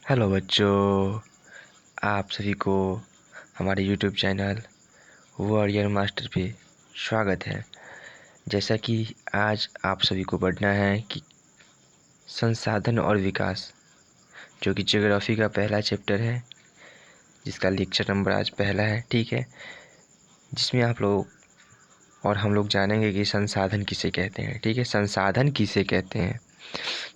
Hello बच्चों, आप सभी को हमारे यूट्यूब चैनल वॉरियर मास्टर पे स्वागत है। जैसा कि आज आप सभी को पढ़ना है कि संसाधन और विकास, जो कि ज्योग्राफी का पहला चैप्टर है, जिसका लेक्चर नंबर आज पहला है, ठीक है। जिसमें आप लोग और हम लोग जानेंगे कि संसाधन किसे कहते हैं, ठीक है। संसाधन किसे कहते हैं?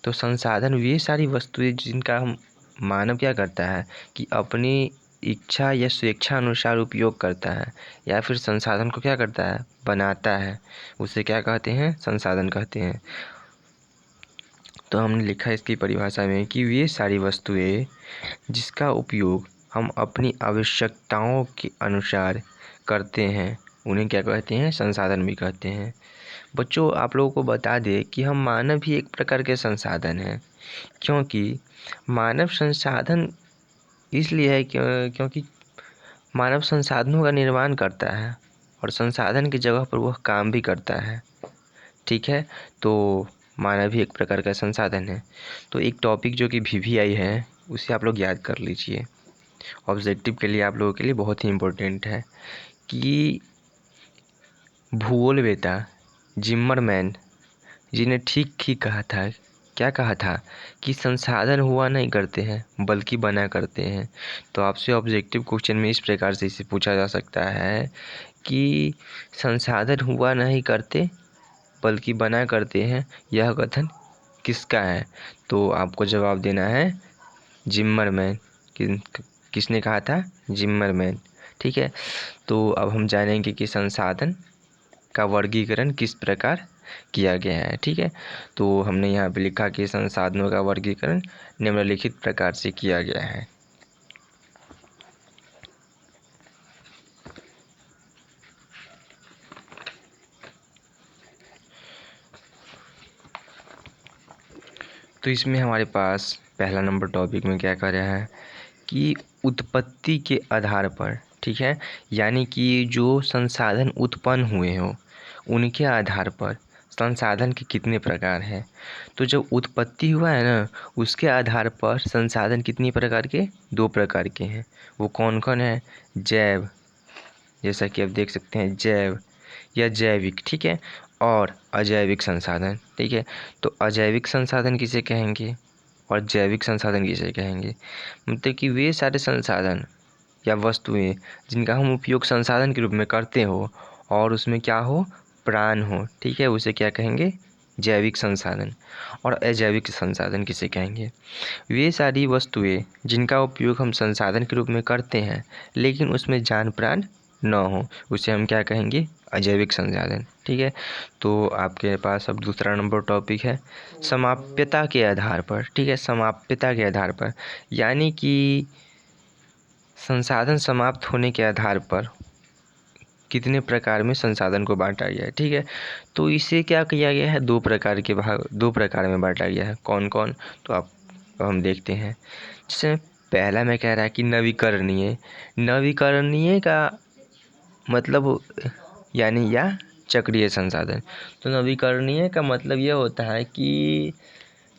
तो संसाधन वे सारी वस्तुएं जिनका हम मानव क्या करता है कि अपनी इच्छा या स्वेच्छा अनुसार उपयोग करता है, या फिर संसाधन को क्या करता है, बनाता है, उसे क्या कहते हैं, संसाधन कहते हैं। तो हमने लिखा इसकी परिभाषा में कि वे सारी वस्तुएं जिसका उपयोग हम अपनी आवश्यकताओं के अनुसार करते हैं, उन्हें क्या कहते हैं, संसाधन भी कहते हैं। बच्चों, आप लोगों को बता दें कि हम मानव ही एक प्रकार के संसाधन हैं, क्योंकि मानव संसाधन इसलिए है क्योंकि मानव संसाधनों का निर्माण करता है और संसाधन की जगह पर वह काम भी करता है, ठीक है। तो मानव ही एक प्रकार का संसाधन है। तो एक टॉपिक जो कि VVI है, उसे आप लोग याद कर लीजिए। ऑब्जेक्टिव के लिए आप लोगों के लिए बहुत ही इम्पोर्टेंट है कि भूगोलवेत्ता जिम्मरमैन जी ने ठीक ही कहा था। क्या कहा था? कि संसाधन हुआ नहीं करते हैं बल्कि बना करते हैं। तो आपसे ऑब्जेक्टिव क्वेश्चन में इस प्रकार से इसे पूछा जा सकता है कि संसाधन हुआ नहीं करते बल्कि बना करते हैं, यह कथन किसका है? तो आपको जवाब देना है जिम्मरमैन। किसने कहा था? जिम्मरमैन, ठीक है। तो अब हम जानेंगे कि संसाधन का वर्गीकरण किस प्रकार किया गया है, ठीक है। तो हमने यहाँ पे लिखा कि संसाधनों का वर्गीकरण निम्नलिखित प्रकार से किया गया है। तो इसमें हमारे पास पहला नंबर टॉपिक में क्या कर रहा है कि उत्पत्ति के आधार पर, ठीक है, यानी कि जो संसाधन उत्पन्न हुए हो उनके आधार पर संसाधन के कितने प्रकार हैं। तो जब उत्पत्ति हुआ है ना, उसके आधार पर संसाधन कितनी प्रकार के? 2 प्रकार के हैं। वो कौन कौन है? जैव, जैसा कि आप देख सकते हैं, जैव या जैविक, ठीक है, और अजैविक संसाधन, ठीक है। तो अजैविक संसाधन किसे कहेंगे और जैविक संसाधन किसे कहेंगे? मतलब कि वे सारे संसाधन या वस्तुएं जिनका हम उपयोग संसाधन के रूप में करते हो और उसमें क्या हो, प्राण हो, ठीक है, उसे क्या कहेंगे? जैविक संसाधन। और अजैविक संसाधन किसे कहेंगे? वे सारी वस्तुएं जिनका उपयोग हम संसाधन के रूप में करते हैं लेकिन उसमें जान प्राण न हो, उसे हम क्या कहेंगे? अजैविक संसाधन, ठीक है। तो आपके पास अब दूसरा नंबर टॉपिक है समाप्यता के आधार पर, ठीक है। समाप्यता के आधार पर यानी कि संसाधन समाप्त होने के आधार पर कितने प्रकार में संसाधन को बांटा गया है, ठीक है। तो इसे क्या किया गया है? 2 प्रकार के भाग, 2 प्रकार में बांटा गया है। कौन कौन? तो आप हम देखते हैं। जैसे पहला में कह रहा है कि नवीकरणीय। नवीकरणीय का मतलब यानी या चक्रीय संसाधन। तो नवीकरणीय का मतलब यह होता है कि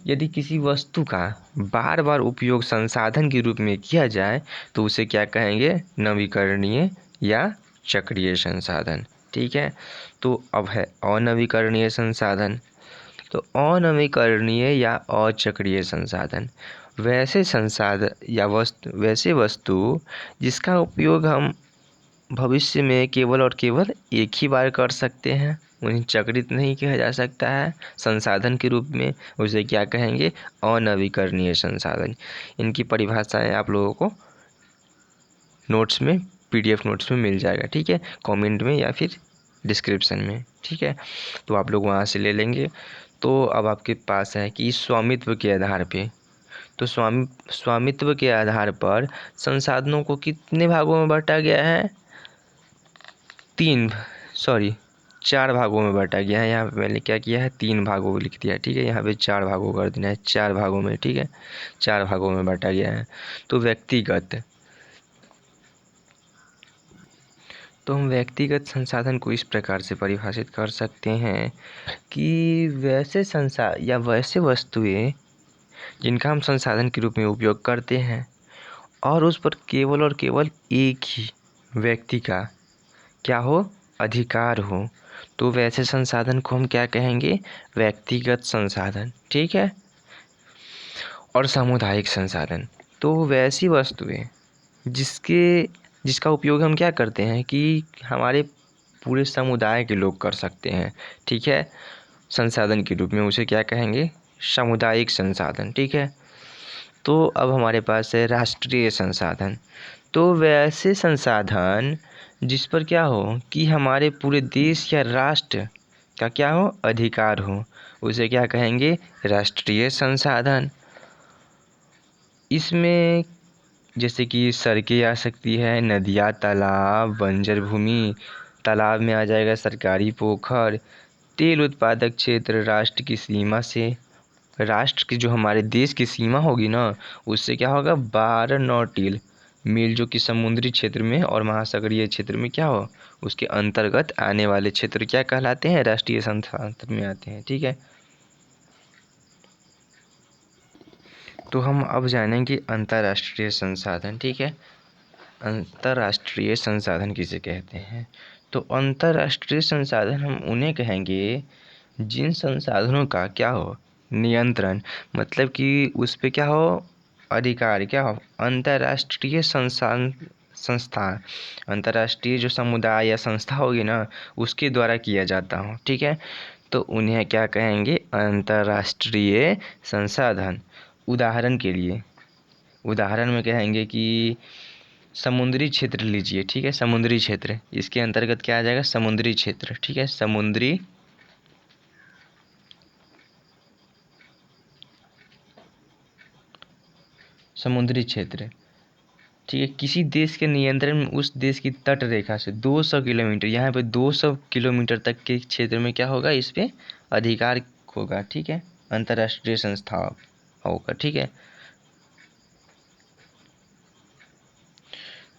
यदि किसी वस्तु का बार बार उपयोग संसाधन के रूप में किया जाए तो उसे क्या कहेंगे? नवीकरणीय या चक्रीय संसाधन, ठीक है। तो अब है अनवीकरणीय संसाधन। तो अनवीकरणीय या अचक्रीय संसाधन वैसे संसाधन या वैसे वस्तु जिसका उपयोग हम भविष्य में केवल और केवल एक ही बार कर सकते हैं, उन्हें चक्रित नहीं किया जा सकता है संसाधन के रूप में, उसे क्या कहेंगे? अनवीकरणीय संसाधन। इनकी परिभाषाएं आप लोगों को नोट्स में, PDF नोट्स में मिल जाएगा, ठीक है, कमेंट में या फिर डिस्क्रिप्शन में, ठीक है। तो आप लोग वहाँ से ले लेंगे। तो अब आपके पास है कि स्वामित्व के आधार पे। तो स्वामित्व के आधार पर संसाधनों को कितने भागों में बांटा गया है? 4 भागों में बांटा गया है। यहाँ पे मैंने क्या किया है? 3 भागों में लिख दिया, ठीक है। यहाँ पे 4 भागों कर देना है, 4 भागों में, ठीक है, 4 भागों में बांटा गया है। तो हम व्यक्तिगत संसाधन को इस प्रकार से परिभाषित कर सकते हैं कि वैसे वस्तुएं जिनका हम संसाधन के रूप में उपयोग करते हैं और उस पर केवल और केवल एक ही व्यक्ति का क्या हो, अधिकार हो, तो वैसे संसाधन को हम क्या कहेंगे, व्यक्तिगत संसाधन। ठीक है। और सामुदायिक संसाधन, तो वैसी वस्तुएं जिसका उपयोग हम क्या करते हैं कि हमारे पूरे समुदाय के लोग कर सकते हैं। ठीक है। संसाधन के रूप में उसे क्या कहेंगे, सामुदायिक संसाधन। ठीक है। तो अब हमारे पास है राष्ट्रीय संसाधन, तो वैसे संसाधन जिस पर क्या हो कि हमारे पूरे देश या राष्ट्र का क्या हो, अधिकार हो, उसे क्या कहेंगे, राष्ट्रीय संसाधन। इसमें जैसे कि सड़कें आ सकती है, नदियाँ, तालाब, बंजर भूमि, तालाब में आ जाएगा सरकारी पोखर, तेल उत्पादक क्षेत्र, राष्ट्र की सीमा से, राष्ट्र की जो हमारे देश की सीमा होगी ना, उससे क्या होगा, 12 नॉटिल मील, जो कि समुद्री क्षेत्र में और महासागरीय क्षेत्र में क्या हो, उसके अंतर्गत आने वाले क्षेत्र क्या कहलाते हैं, राष्ट्रीय संसाधन में आते हैं। ठीक है। तो हम अब जानेंगे अंतर्राष्ट्रीय संसाधन। ठीक है। अंतर्राष्ट्रीय संसाधन किसे कहते हैं, तो अंतर्राष्ट्रीय संसाधन हम उन्हें कहेंगे जिन संसाधनों का क्या हो, नियंत्रण, मतलब कि उस पे क्या हो, अधिकार, क्या हो, अंतर्राष्ट्रीय संस्था, अंतर्राष्ट्रीय जो समुदाय या संस्था होगी ना, उसके द्वारा किया जाता हो। ठीक है। तो उन्हें क्या कहेंगे, अंतर्राष्ट्रीय संसाधन। उदाहरण के लिए, उदाहरण में कहेंगे कि समुद्री क्षेत्र लीजिए। ठीक है। समुद्री क्षेत्र, इसके अंतर्गत क्या आ जाएगा, समुद्री क्षेत्र। ठीक है। समुद्री क्षेत्र। ठीक है। किसी देश के नियंत्रण में उस देश की तट रेखा से 200 किलोमीटर, यहाँ पे 200 किलोमीटर तक के क्षेत्र में क्या होगा, इस पे अधिकार होगा। ठीक है। अंतर्राष्ट्रीय संस्था होगा। ठीक है।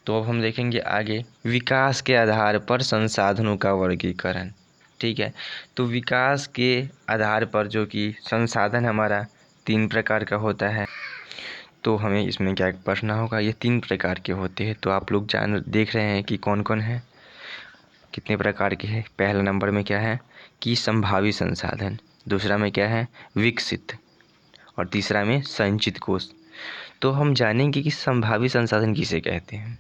तो अब हम देखेंगे आगे, विकास के आधार पर संसाधनों का वर्गीकरण। ठीक है। तो विकास के आधार पर जो कि संसाधन हमारा 3 प्रकार का होता है, तो हमें इसमें क्या पढ़ना होगा, ये 3 प्रकार के होते हैं। तो आप लोग देख रहे हैं कि कौन कौन है, कितने प्रकार के हैं। पहला नंबर में क्या है कि संभावी संसाधन, दूसरा में क्या है, विकसित, और तीसरा में संचित कोष। तो हम जानेंगे कि संभावी संसाधन किसे कहते हैं।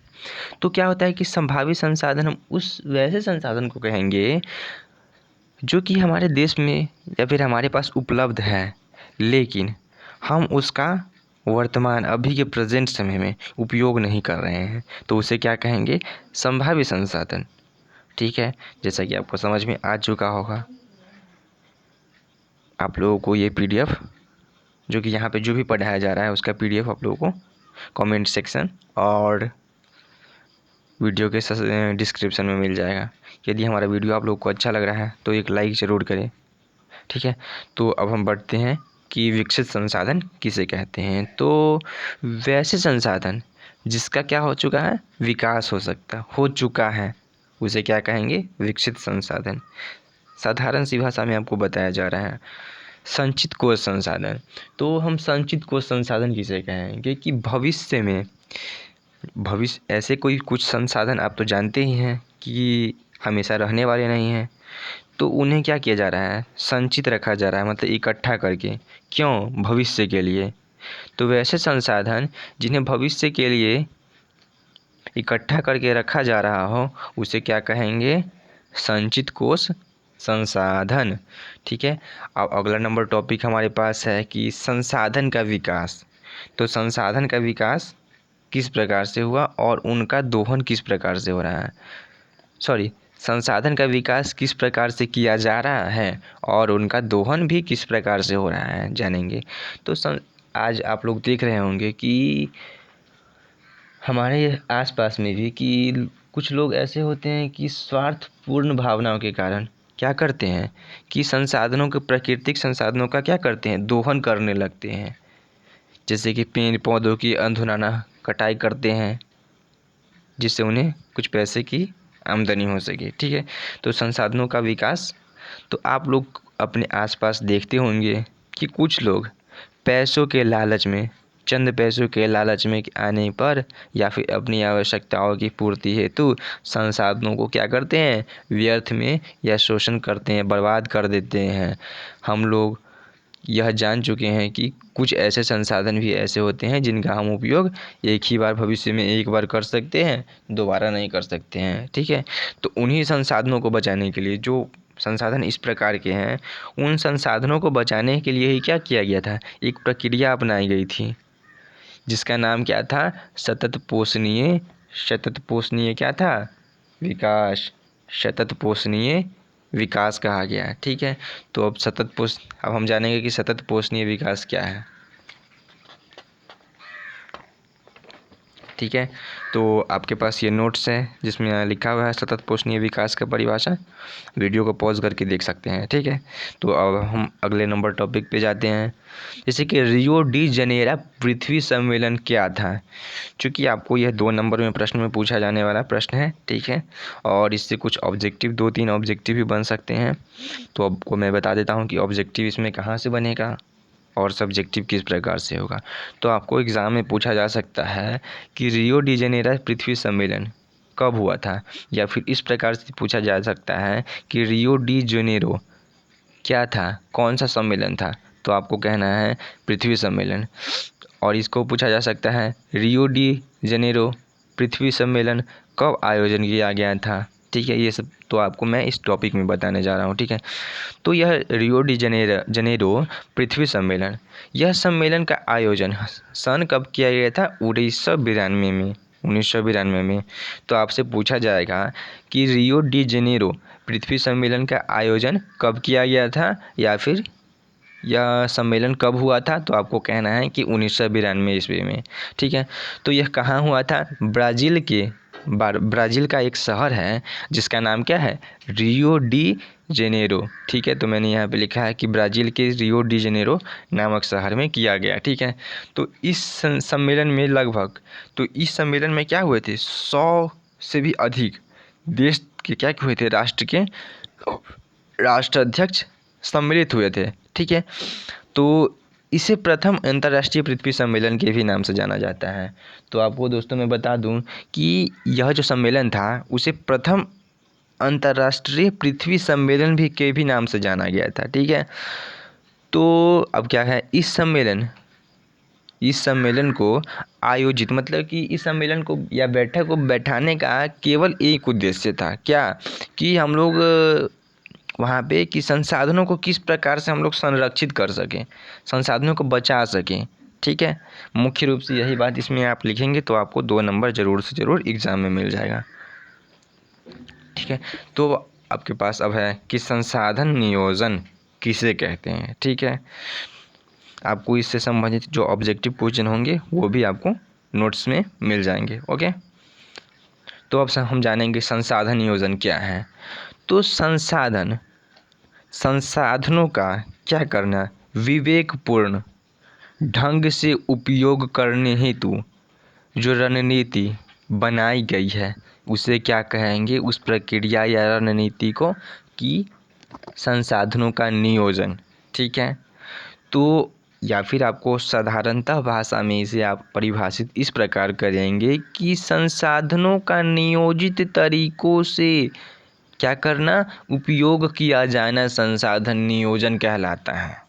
तो क्या होता है कि संभावी संसाधन हम उस वैसे संसाधन को कहेंगे जो कि हमारे देश में या फिर हमारे पास उपलब्ध है, लेकिन हम उसका वर्तमान अभी के प्रेजेंट समय में उपयोग नहीं कर रहे हैं, तो उसे क्या कहेंगे, संभावी संसाधन। ठीक है। जैसा कि आपको समझ में आ चुका होगा, आप लोगों को ये PDF जो कि यहाँ पे जो भी पढ़ाया जा रहा है उसका PDF आप लोगों को कमेंट सेक्शन और वीडियो के डिस्क्रिप्शन में मिल जाएगा। यदि हमारा वीडियो आप लोगों को अच्छा लग रहा है तो एक लाइक ज़रूर करें। ठीक है। तो अब हम बढ़ते हैं कि विकसित संसाधन किसे कहते हैं। तो वैसे संसाधन जिसका क्या हो चुका है, विकास हो चुका है, उसे क्या कहेंगे, विकसित संसाधन। साधारण सी भाषा में आपको बताया जा रहा है। संचित कोष संसाधन, तो हम संचित कोष संसाधन किसे कहेंगे कि भविष्य ऐसे कोई कुछ संसाधन आप तो जानते ही हैं कि हमेशा रहने वाले नहीं हैं, तो उन्हें क्या किया जा रहा है, संचित रखा जा रहा है, मतलब इकट्ठा करके। क्यों, भविष्य के लिए। तो वैसे संसाधन जिन्हें भविष्य के लिए इकट्ठा करके रखा जा रहा हो, उसे क्या कहेंगे, संचित कोष संसाधन। ठीक है। अब अगला नंबर टॉपिक हमारे पास है कि संसाधन का विकास। तो संसाधन का विकास किस प्रकार से हुआ और उनका दोहन किस प्रकार से हो रहा है, संसाधन का विकास किस प्रकार से किया जा रहा है और उनका दोहन भी किस प्रकार से हो रहा है, जानेंगे। तो आज आप लोग देख रहे होंगे कि हमारे आसपास में भी कि कुछ लोग ऐसे होते हैं कि स्वार्थपूर्ण भावनाओं के कारण क्या करते हैं कि संसाधनों के, प्राकृतिक संसाधनों का क्या करते हैं, दोहन करने लगते हैं। जैसे कि पेड़ पौधों की अंधाधुंध कटाई करते हैं, जिससे उन्हें कुछ पैसे की आमदनी हो सके। ठीक है। तो संसाधनों का विकास, तो आप लोग अपने आसपास देखते होंगे कि कुछ लोग पैसों के लालच में, चंद पैसों के लालच में आने पर या फिर अपनी आवश्यकताओं की पूर्ति हेतु संसाधनों को क्या करते हैं, व्यर्थ में या शोषण करते हैं, बर्बाद कर देते हैं। हम लोग यह जान चुके हैं कि कुछ ऐसे संसाधन भी ऐसे होते हैं जिनका हम उपयोग एक ही बार भविष्य में एक बार कर सकते हैं, दोबारा नहीं कर सकते हैं। ठीक है, तो उन्हीं संसाधनों को बचाने के लिए, जो संसाधन इस प्रकार के हैं, उन संसाधनों को बचाने के लिए ही क्या किया गया था, एक प्रक्रिया अपनाई गई थी जिसका नाम क्या था, सतत पोषणीय क्या था, विकास। सतत पोषणीय विकास कहा गया है। ठीक है, तो अब हम जानेंगे कि सतत पोषणीय विकास क्या है। ठीक है, तो आपके पास ये नोट्स है जिसमें लिखा हुआ है सतत पोषणीय विकास का परिभाषा। वीडियो को पॉज करके देख सकते हैं। ठीक है, तो अब हम अगले नंबर टॉपिक पे जाते हैं, जैसे कि रियो डी जनेरा पृथ्वी सम्मेलन क्या था। चूँकि आपको यह 2 नंबर में प्रश्न में पूछा जाने वाला प्रश्न है। ठीक है, और इससे कुछ ऑब्जेक्टिव 2-3 ऑब्जेक्टिव भी बन सकते हैं। तो आपको मैं बता देता हूँ कि ऑब्जेक्टिव इसमें कहाँ से बनेगा और सब्जेक्टिव किस प्रकार से होगा। तो आपको एग्ज़ाम में पूछा जा सकता है कि रियो डी जेनेरो पृथ्वी सम्मेलन कब हुआ था, या फिर इस प्रकार से पूछा जा सकता है कि रियो डी जेनेरो क्या था, कौन सा सम्मेलन था। तो आपको कहना है पृथ्वी सम्मेलन। और इसको पूछा जा सकता है रियो डी जेनेरो पृथ्वी सम्मेलन कब आयोजन किया गया था। ठीक है, ये सब तो आपको मैं इस टॉपिक में बताने जा रहा हूँ। ठीक है, तो यह रियो डी जनेरो पृथ्वी सम्मेलन, यह सम्मेलन का आयोजन सन कब किया गया था, 1992 में। तो आपसे पूछा जाएगा कि रियो डी जेनेरो पृथ्वी सम्मेलन का आयोजन कब किया गया था, या फिर यह सम्मेलन कब हुआ था। तो आपको कहना है कि 1992 ईस्वी में। ठीक है, तो यह कहाँ हुआ था, ब्राज़ील का एक शहर है जिसका नाम क्या है, रियो डी जेनेरो। ठीक है, तो मैंने यहाँ पे लिखा है कि ब्राज़ील के रियो डी जेनेरो नामक शहर में किया गया। ठीक है, तो इस सम्मेलन में क्या हुए थे, 100 से भी अधिक देश के क्या हुए थे, राष्ट्राध्यक्ष सम्मिलित हुए थे। ठीक है, तो इसे प्रथम अंतर्राष्ट्रीय पृथ्वी सम्मेलन के भी नाम से जाना जाता है। तो आपको दोस्तों मैं बता दूं कि यह जो सम्मेलन था उसे प्रथम अंतर्राष्ट्रीय पृथ्वी सम्मेलन के नाम से जाना गया था। ठीक है, तो अब क्या है, इस सम्मेलन को आयोजित, मतलब कि इस सम्मेलन को या बैठक को बैठाने का केवल एक उद्देश्य था, क्या, कि हम लोग वहाँ पे कि संसाधनों को किस प्रकार से हम लोग संरक्षित कर सकें, संसाधनों को बचा सकें। ठीक है, मुख्य रूप से यही बात इसमें आप लिखेंगे तो आपको 2 नंबर ज़रूर से ज़रूर एग्ज़ाम में मिल जाएगा। ठीक है, तो आपके पास अब है कि संसाधन नियोजन किसे कहते हैं। ठीक है, आपको इससे संबंधित जो ऑब्जेक्टिव क्वेश्चन होंगे वो भी आपको नोट्स में मिल जाएंगे। ओके, तो अब हम जानेंगे संसाधन नियोजन क्या है। तो संसाधनों का क्या करना, विवेकपूर्ण ढंग से उपयोग करने हेतु जो रणनीति बनाई गई है उसे क्या कहेंगे, उस प्रक्रिया या रणनीति को, कि संसाधनों का नियोजन। ठीक है, तो या फिर आपको साधारणतः भाषा में इसे आप परिभाषित इस प्रकार करेंगे कि संसाधनों का नियोजित तरीकों से क्या करना, उपयोग किया जाना संसाधन नियोजन कहलाता है।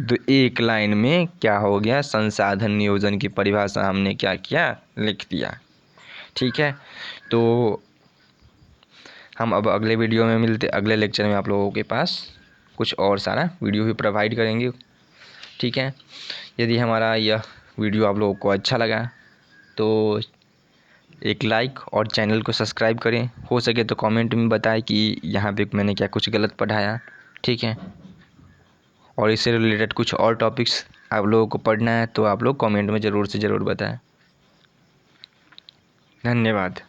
तो एक लाइन में क्या हो गया, संसाधन नियोजन की परिभाषा हमने क्या किया, लिख दिया। ठीक है, तो हम अब अगले वीडियो में अगले लेक्चर में आप लोगों के पास कुछ और सारा वीडियो भी प्रोवाइड करेंगे। ठीक है, यदि हमारा यह वीडियो आप लोगों को अच्छा लगा तो एक लाइक और चैनल को सब्सक्राइब करें। हो सके तो कमेंट में बताएं कि यहाँ पे मैंने क्या कुछ गलत पढ़ाया। ठीक है, और इससे रिलेटेड कुछ और टॉपिक्स आप लोगों को पढ़ना है तो आप लोग कमेंट में ज़रूर से ज़रूर बताएं। धन्यवाद।